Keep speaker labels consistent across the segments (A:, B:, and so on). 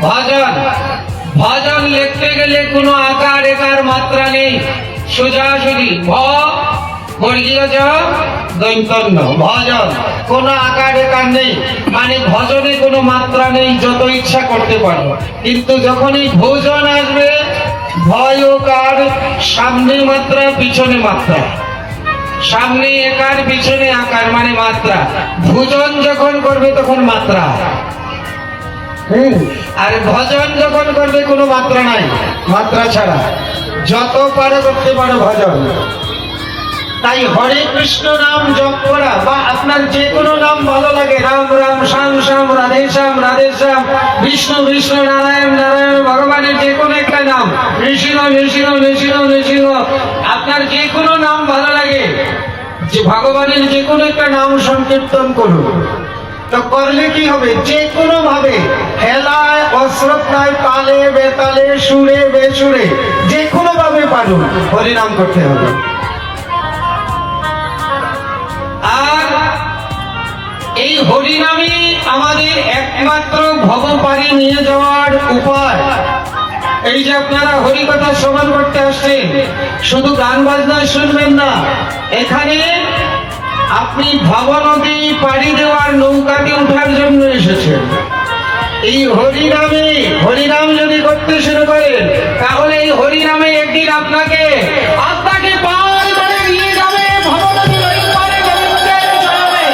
A: ভজন ভজন লিখতে গেলে কোনো আকার একার মাত্রা নেই, সোজাসুজি ভ বর্গীয় জ দৈন্তন্য ভজন, কোনো আকার একার নেই, মানে ভজনে কোনো মাত্রা নেই, যত ইচ্ছা করতে পারো। কিন্তু যখনই ভোজন আসবে ভয় ওকার, সামনে মাত্রা পিছনে মাত্রা, সামনে একার পিছনে আকার মানে মাত্রা। ভোজন যখন করবে তখন মাত্রা, আর ভজন যখন করবে কোনো মাত্রা নাই, মাত্রা ছাড়া যত পারে করতে পারো ভজন। তাই হরে কৃষ্ণ নাম জপ করা বা আপনার যে কোনো নাম ভালো লাগে, রাম রাম শ্যাম শ্যাম রাধে শ্যাম রাধে শ্যাম, বিষ্ণু বিষ্ণু নারায়ণ নারায়ণ, ভগবানের যে কোনো একটা নাম, নৃসিংহ নৃসিংহ নৃসিংহ নৃসিংহ, আপনার যে কোনো নাম ভালো লাগে, যে ভগবানের যে কোনো একটা নাম সংকীর্তন করুন। তো করলে কি হবে, যে কোনো ভাবে হেলায় অশ্রদ্ধায় তালে বেতালে সুরে বেসুরে যে কোনো ভাবে পারুন হরিনাম করতে হবে। আর এই হরিনামই আমাদের একমাত্র ভবপারে নিয়ে যাওয়ার উপায়। এই যে আপনারা হরিকথা শ্রবণ করতে আসছেন, শুধু গান বাজনা শুনবেন না, এখানে আপনি ভবনদী পাড়ি দেওয়ার নৌকাতে ওঠার জন্য এসেছেন। এই হরিনামে হরিনাম যদি করতে শুরু করেন, তাহলে এই হরিনামে একদিন আপনাকে আপনাকে পার করে নিয়ে যাবে ভবনদী ওই পারে গোবিন্দের চরণে।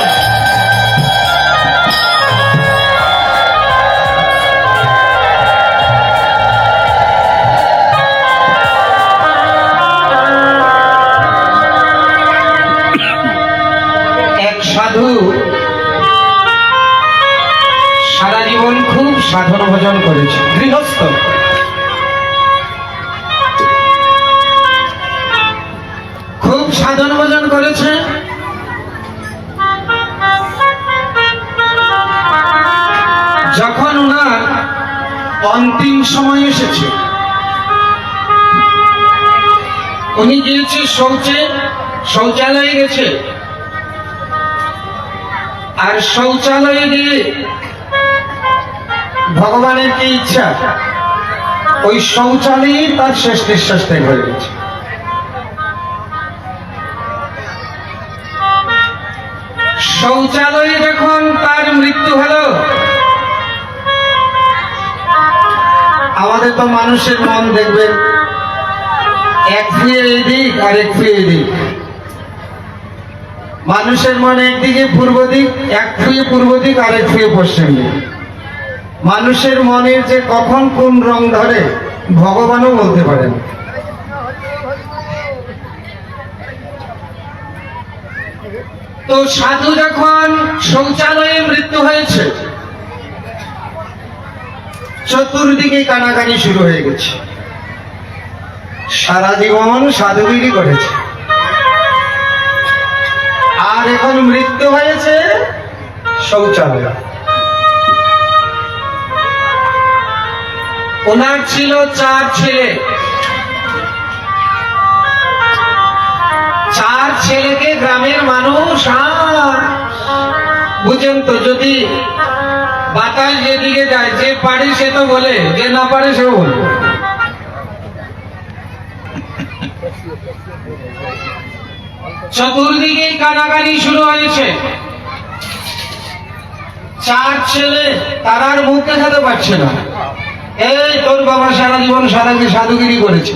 A: এক সাধু সারা জীবন খুব সাধন ভজন করেছে, গৃহস্থ, খুব সাধন ভজন করেছে। যখন ওনার অন্তিম সময় এসেছে, উনি গিয়েছে শৌচালয়ে গেছে, আর শৌচালয়ে গিয়ে ভগবানের কি ইচ্ছা, ওই শৌচালয়ে তার শেষ নিঃশ্বাস ত্যাগ হয়ে গেছে। শৌচালয়ে যখন তার মৃত্যু হলো, আমাদের তো মানুষের মন দেখবেন এক ফুয়ে এদিক আর এক ফুয়ে এদিক, মানুষের মন একদিকে পূর্ব দিক, এক ফুয়ে পূর্ব দিক আর এক ফুয়ে পশ্চিম দিক। মানুষের মনের যে কখন কোন রং ধরে ভগবানও বলতে পারেন। তো সাধু যখন শৌচালয়ে মৃত্যু হয়েছে, চতুর্দিকে কানাকানি শুরু হয়ে গেছে। সারা জীবন সাধুগিরি করেছে, আর এখন মৃত্যু হয়েছে শৌচালয়। ওনার ছিল 4 ছেলে, 4 ছেলেকে গ্রামের মানুষ আর বুঝেন তো, যদি বাতাস যেদিকে যায়, যে পারে সে তো বলে, যে না পারে সেও বলে। চতুর্দিকে কানাকানি শুরু হয়েছে। 4 ছেলে তারার মুখ দেখাতে পারছে না। এই তোর বাবা সারা জীবন সাধুগিরি করেছে,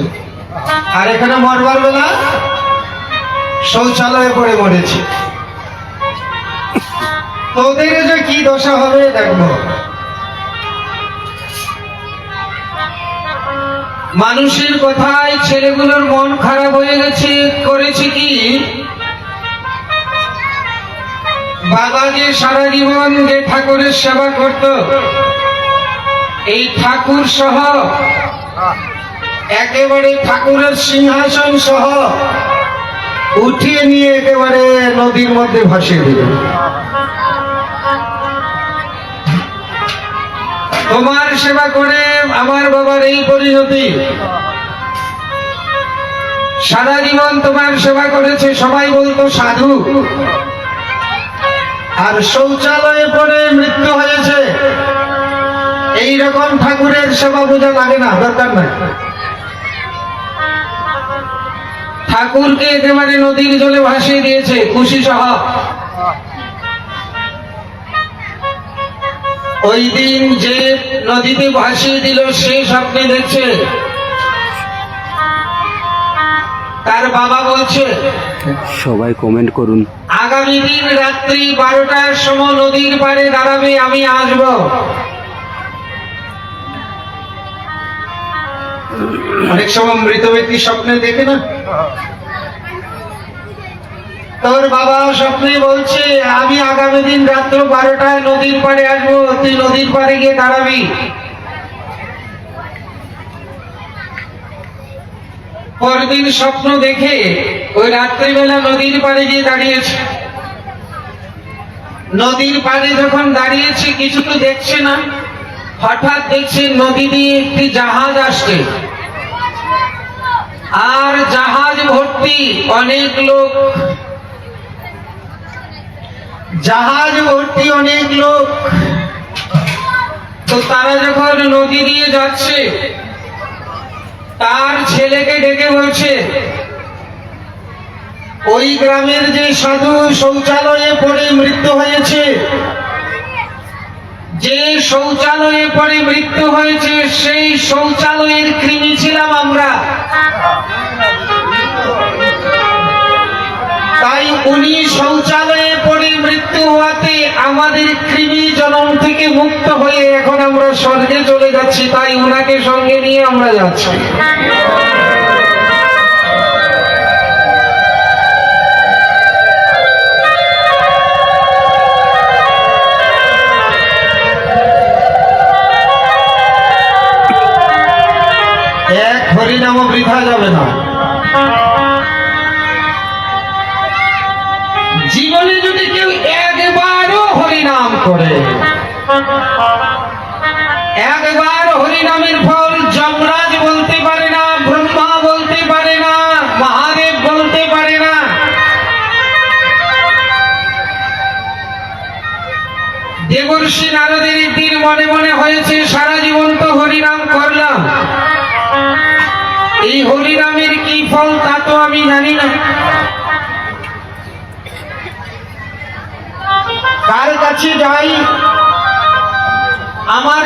A: আর এখানে মরবার বেলা শৌচালয়ে পড়ে মরেছে। তোদের যে কি দশা হবে দেখবো। মানুষের কথায় ছেলেগুলোর মন খারাপ হয়ে গেছে। করেছে কি, বাবা যে সারা জীবন যে ঠাকুরের সেবা করত, এই ঠাকুর সহ একেবারে ঠাকুরের সিংহাসন সহ উঠিয়ে নিয়ে একেবারে নদীর মধ্যে ভাসিয়ে দিল। তোমার সেবা করে আমার বাবার এই পরিণতি। সারা জীবন তোমার সেবা করেছে, সবাই বলতো সাধু, আর শৌচালয়ে পড়ে মৃত্যু হয়েছে। এইরকম ঠাকুরের সেবা পূজা লাগে না, দরকার নাই। ঠাকুরকে একেবারে নদীর জলে ভাসিয়ে দিয়েছে খুশি সহ। ওই দিন যে নদীতে ভাসিয়ে দিল সে স্বপ্নে দেখছে তার বাবা বলছে,
B: সবাই কমেন্ট করুন,
A: আগামী দিন রাত্রি 12টার সময় নদীর পাড়ে দাঁড়াবে, আমি আসব। অনেক সময় মৃত ব্যক্তি স্বপ্নে দেখে না, তোর বাবা স্বপ্নে বলছে আমি আগামী দিন রাত্র 12টায় নদীর পাড়ে আসবো, তুই নদীর পাড়ে গিয়ে দাঁড়াবি। পরদিন স্বপ্ন দেখে ওই রাত্রিবেলা নদীর পাড়ে গিয়ে দাঁড়িয়েছে। নদীর পাড়ে যখন দাঁড়িয়েছে কিছু তো দেখছে না, হঠাৎ দেখছে নদী দিয়ে একটি জাহাজ আসছে, আর জাহাজ ভর্তি অনেক লোক, জাহাজ ভর্তি অনেক লোক। তো তারা যখন নদী দিয়ে যাচ্ছে, তার ছেলেকে ডেকে বলছে, ওই গ্রামের যে সাধু শৌচালয়ে পড়ে মৃত্যু হয়েছে, যে শৌচালয়ে পড়ে মৃত্যু হয়েছে সেই শৌচালয়ের কৃমি ছিলাম আমরা। তাই উনি শৌচালয়ে পড়ে মৃত্যু হওয়াতে আমাদের কৃমি জনম থেকে মুক্ত হয়ে এখন আমরা স্বর্গে চলে যাচ্ছি, তাই উনাকে সঙ্গে নিয়ে আমরা যাচ্ছি। এক হরিনামও বৃথা যাবে না। জীবনে যদি কেউ একবারও হরিনাম করে, একবার হরিনামের ফল যমরাজ বলতে পারে না, ব্রহ্মা বলতে পারে না, মহাদেব বলতে পারে না। দেবর্ষি নারদের একদিন মনে মনে হয়েছে সারা জীবন তো হরিনাম করলাম, এই হরিনামের কি ফল তা তো আমি জানি না। কার কাছে যাই, আমার